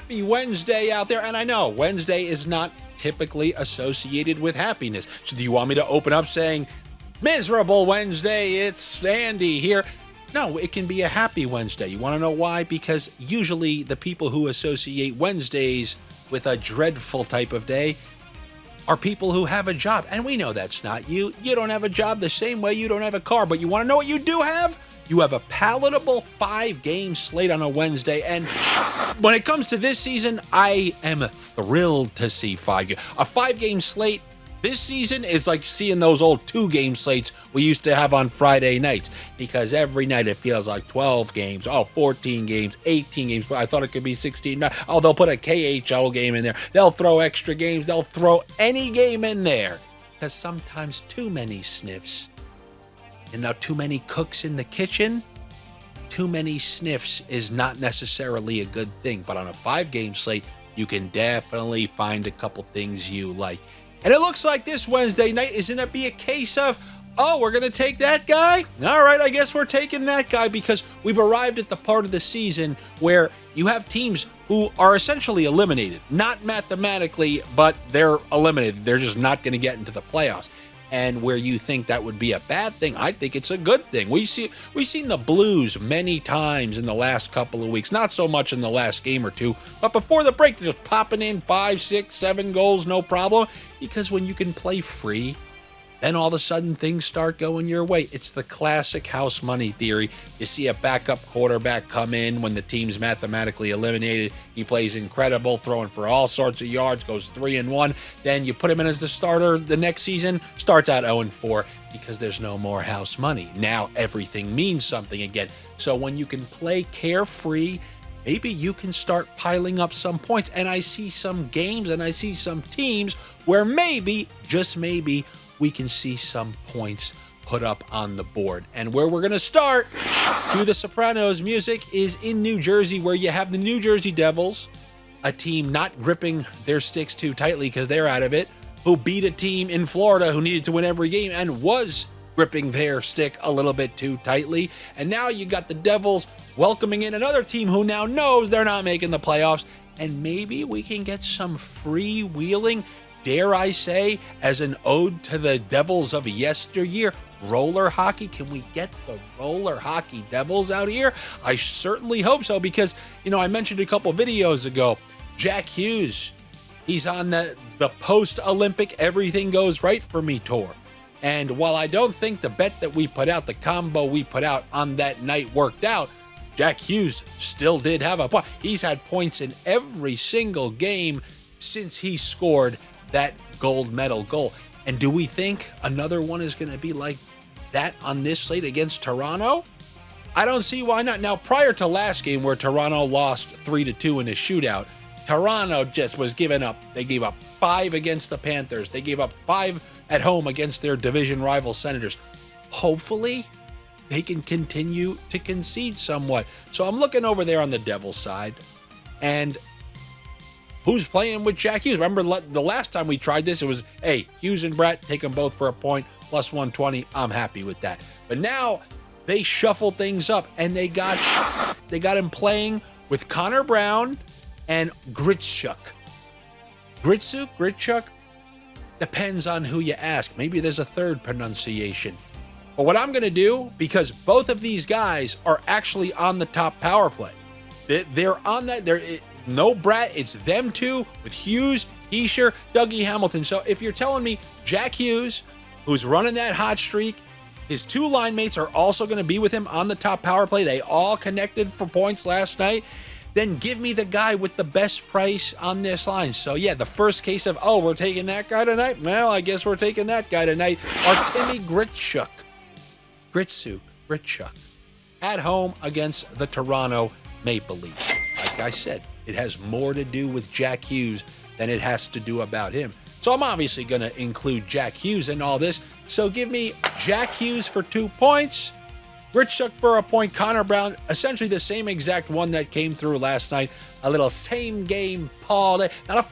happy Wednesday out there. And I know Wednesday is not typically associated with happiness. So do you want me to open up saying, miserable Wednesday, it's Andy here? No, it can be a happy Wednesday. You want to know why? Because usually the people who associate Wednesdays with a dreadful type of day are people who have a job. And we know that's not you. You don't have a job the same way you don't have a car. But you want to know what you do have? You have a palatable 5-game slate on a Wednesday. And when it comes to this season, I am thrilled to see a 5-game slate. This season is like seeing those old 2-game slates we used to have on Friday nights, because every night it feels like 12 games, 14 games, 18 games, but I thought it could be 16. They'll put a KHL game in there. They'll throw extra games. They'll throw any game in there, because sometimes too many sniffs. And now too many cooks in the kitchen, too many sniffs is not necessarily a good thing. But on a 5-game slate, you can definitely find a couple things you like. And it looks like this Wednesday night is going to be a case of, we're going to take that guy? All right, I guess we're taking that guy, because we've arrived at the part of the season where you have teams who are essentially eliminated. Not mathematically, but they're eliminated. They're just not going to get into the playoffs. And where you think that would be a bad thing, I think it's a good thing. We've seen the Blues many times in the last couple of weeks, not so much in the last game or two, but before the break, they're just popping in 5, 6, 7 goals, no problem. Because when you can play free, then all of a sudden things start going your way. It's the classic house money theory. You see a backup quarterback come in when the team's mathematically eliminated. He plays incredible, throwing for all sorts of yards, goes 3-1. Then you put him in as the starter the next season, starts out 0-4 because there's no more house money. Now everything means something again. So when you can play carefree, maybe you can start piling up some points. And I see some games and I see some teams where maybe, just maybe, we can see some points put up on the board. And where we're going to start, to the Sopranos music, is in New Jersey, where you have the New Jersey Devils, a team not gripping their sticks too tightly because they're out of it, who beat a team in Florida who needed to win every game and was gripping their stick a little bit too tightly. And now you got the Devils welcoming in another team who now knows they're not making the playoffs. And maybe we can get some freewheeling, dare I say, as an ode to the Devils of yesteryear, roller hockey. Can we get the roller hockey Devils out here? I certainly hope so, because, I mentioned a couple videos ago, Jack Hughes, he's on the post-Olympic Everything Goes Right for Me tour. And while I don't think the bet that we put out, the combo we put out on that night worked out, Jack Hughes still did have a point. He's had points in every single game since he scored that gold medal goal. And do we think another one is going to be like that on this slate against Toronto? I don't see why not. Now, prior to last game where Toronto lost 3-2 in a shootout, Toronto just was giving up. They gave up 5 against the Panthers. They gave up 5 at home against their division rival Senators. Hopefully, they can continue to concede somewhat. So I'm looking over there on the Devils side, and who's playing with Jack Hughes? Remember the last time we tried this, it was, hey, Hughes and Brett, take them both for a point, plus 120. I'm happy with that. But now they shuffle things up, and they got him playing with Connor Brown and Gritsyuk. Gritsyuk? Depends on who you ask. Maybe there's a third pronunciation. But what I'm going to do, because both of these guys are actually on the top power play, they're on that. No Brat, it's them two with Hughes, Heischer, Dougie Hamilton. So if you're telling me Jack Hughes, who's running that hot streak, his 2 line mates are also going to be with him on the top power play, they all connected for points last night, then give me the guy with the best price on this line. So yeah, the first case of, we're taking that guy tonight? Well, I guess we're taking that guy tonight. Artemi Gritsyuk, at home against the Toronto Maple Leafs. Like I said, it has more to do with Jack Hughes than it has to do about him. So I'm obviously going to include Jack Hughes in all this. So give me Jack Hughes for 2 points, Gritsyuk for a point, Connor Brown, essentially the same exact one that came through last night. A little same game parlay, not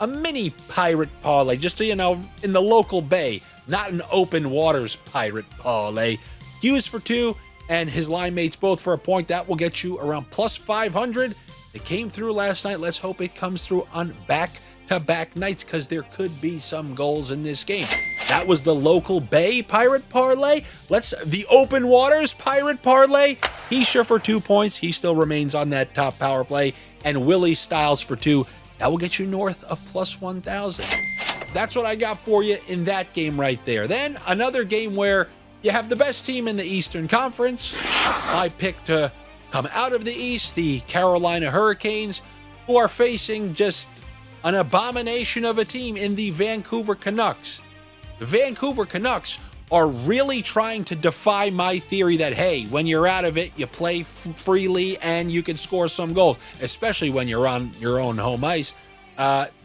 a mini pirate parlay, just so you know, in the local bay, not an open waters pirate parlay. Hughes for 2 and his line mates both for a point. That will get you around plus 500. It came through last night. Let's hope it comes through on back-to-back nights because there could be some goals in this game. That was the local Bay Pirate Parlay. The Open Waters Pirate Parlay. Hisha for 2 points. He still remains on that top power play. And Willie Styles for 2. That will get you north of plus 1,000. That's what I got for you in that game right there. Then another game where you have the best team in the Eastern Conference. I picked to come out of the East, the Carolina Hurricanes, who are facing just an abomination of a team in the Vancouver Canucks. The Vancouver Canucks are really trying to defy my theory that, hey, when you're out of it, you play freely and you can score some goals, especially when you're on your own home ice.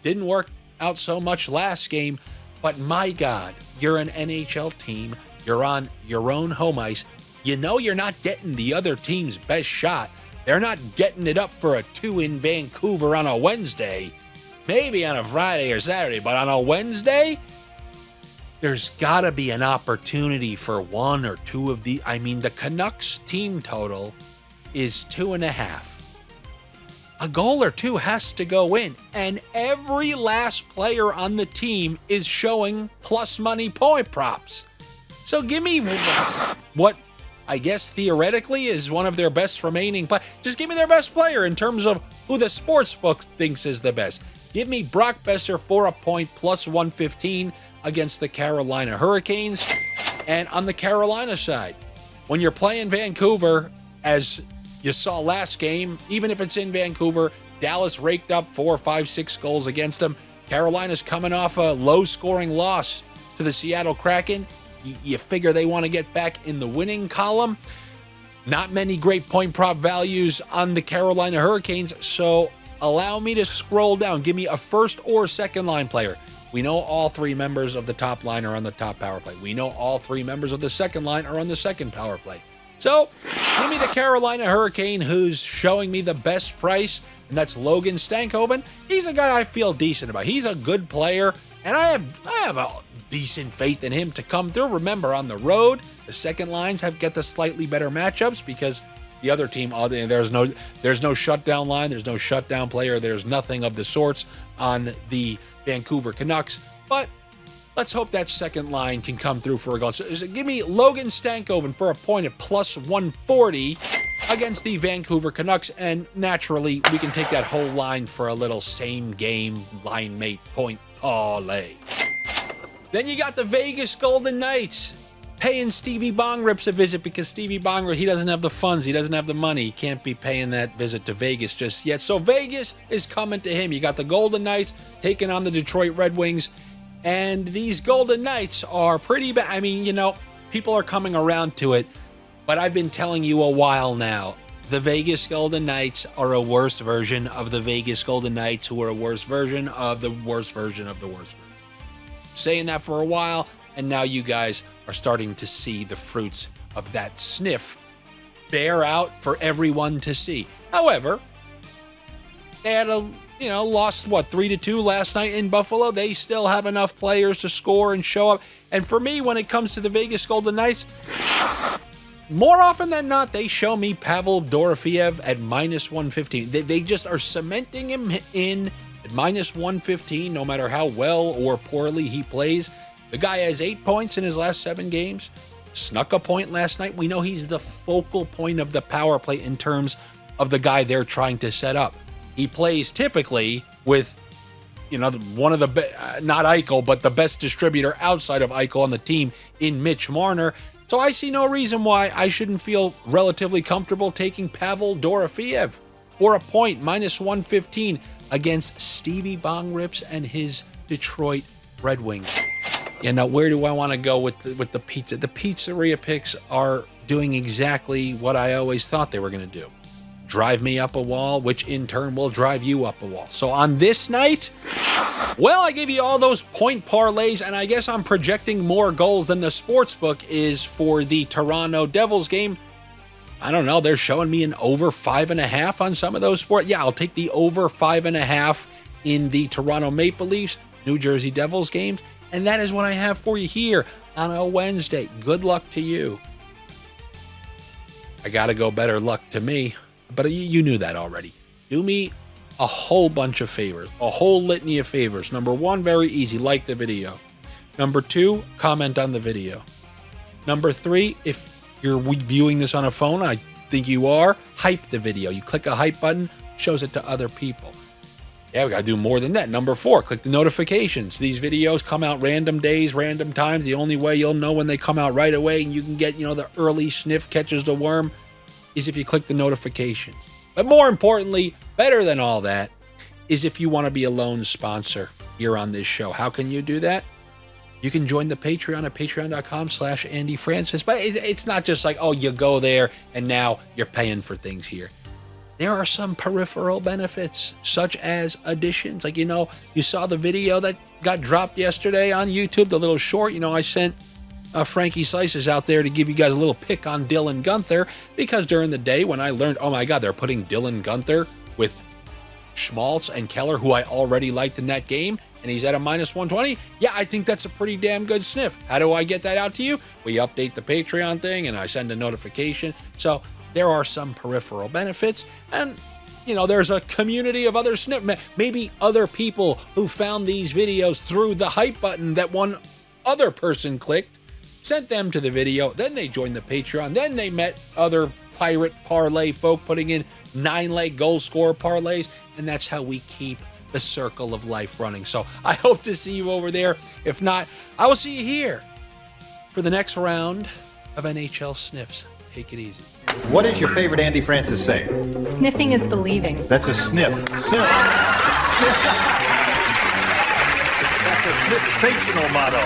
Didn't work out so much last game, but my God, you're an NHL team. You're on your own home ice. You know you're not getting the other team's best shot. They're not getting it up for a 2 in Vancouver on a Wednesday. Maybe on a Friday or Saturday, but on a Wednesday, there's got to be an opportunity for one or two of the... the Canucks team total is 2.5. A goal or two has to go in, and every last player on the team is showing plus money point props. So give me what I guess theoretically is one of their best remaining just give me their best player in terms of who the sports book thinks is the best. Give me Brock Boeser for a point plus 115 against the Carolina Hurricanes. And on the Carolina side, when you're playing Vancouver, as you saw last game, even if it's in Vancouver, Dallas raked up 4, 5, 6 goals against them. Carolina's coming off a low-scoring loss to the Seattle Kraken. You figure they want to get back in the winning column. Not many great point prop values on the Carolina Hurricanes, so allow me to scroll down. Give me a first or second line player. We know all 3 members of the top line are on the top power play. We know all 3 members of the second line are on the second power play. So, give me the Carolina Hurricane who's showing me the best price, and that's L.Stankoven. He's a guy I feel decent about. He's a good player, and I have a decent faith in him to come through. Remember, on the road, the second lines get the slightly better matchups because the other team, there's no shutdown line, there's no shutdown player, there's nothing of the sorts on the Vancouver Canucks. But let's hope that second line can come through for a goal. So give me L.Stankoven for a point at plus 140 against the Vancouver Canucks, and naturally, we can take that whole line for a little same game line mate point parlay. Then you got the Vegas Golden Knights paying Stevie Bongrips a visit because Stevie Bongrip, he doesn't have the funds, he doesn't have the money, he can't be paying that visit to Vegas just yet. So Vegas is coming to him. You got the Golden Knights taking on the Detroit Red Wings, and these Golden Knights are pretty bad. People are coming around to it, but I've been telling you a while now, the Vegas Golden Knights are a worse version of the Vegas Golden Knights, who are a worse version of the worst version of the worst version. Saying that for a while, and now you guys are starting to see the fruits of that sniff bear out for everyone to see. However, they had lost 3-2 last night in Buffalo. They still have enough players to score and show up. And for me, when it comes to the Vegas Golden Knights, more often than not, they show me Pavel Dorofeyev at minus 115. They just are cementing him in at minus 115, no matter how well or poorly he plays. The guy has 8 points in his last 7 games, snuck a point last night. We know he's the focal point of the power play in terms of the guy they're trying to set up. He plays typically with, one of the, not Eichel, but the best distributor outside of Eichel on the team in Mitch Marner. So I see no reason why I shouldn't feel relatively comfortable taking Pavel Dorofeyev for a point, minus 115 against Stevie Bongrips and his Detroit Red Wings. Where do I want to go with the pizza? The pizzeria picks are doing exactly what I always thought they were going to do. Drive me up a wall, which in turn will drive you up a wall. So on this night, I gave you all those point parlays, and I guess I'm projecting more goals than the sportsbook is for the Toronto Devils game. I don't know. They're showing me an over 5.5 on some of those sports. Yeah, I'll take the over 5.5 in the Toronto Maple Leafs, New Jersey Devils games. And that is what I have for you here on a Wednesday. Good luck to you. I got to go better luck to me, but you knew that already. do me a whole bunch of favors, a whole litany of favors. Number one, very easy, like the video. Number two, comment on the video. Number three, if you're viewing this on a phone, I think you are, hype the video. You click a hype button, shows it to other people. Yeah, we got to do more than that. Number four, click the notifications. These videos come out random days, random times. The only way you'll know when they come out right away and you can get, the early sniff catches the worm is if you click the notifications. But more importantly, better than all that, is if you want to be a lone sponsor here on this show. How can you do that? You can join the Patreon at patreon.com/AndyFrancis. But it's not just like, oh, you go there and now you're paying for things here. There are some peripheral benefits, such as additions. Like, you saw the video that got dropped yesterday on YouTube, the little short. I sent Frankie Slices out there to give you guys a little pick on Dylan Guenther, because during the day when I learned, oh my God, they're putting Dylan Guenther with Schmaltz and Keller, who I already liked in that game, and he's at a -120. Yeah, I think that's a pretty damn good sniff. How do I get that out to you? We update the Patreon thing and I send a notification. So there are some peripheral benefits, and there's a community of other sniff, maybe other people who found these videos through the hype button that one other person clicked, sent them to the video, then they joined the Patreon, then they met other pirate parlay folk putting in 9-leg goal scorer parlays, and that's how we keep the circle of life running. So I hope to see you over there. If not, I will see you here for the next round of NHL Sniffs. Take it easy. What is your favorite Andy Francis saying? Sniffing is believing. That's a sniff. Sniff. That's a sniff-sational motto.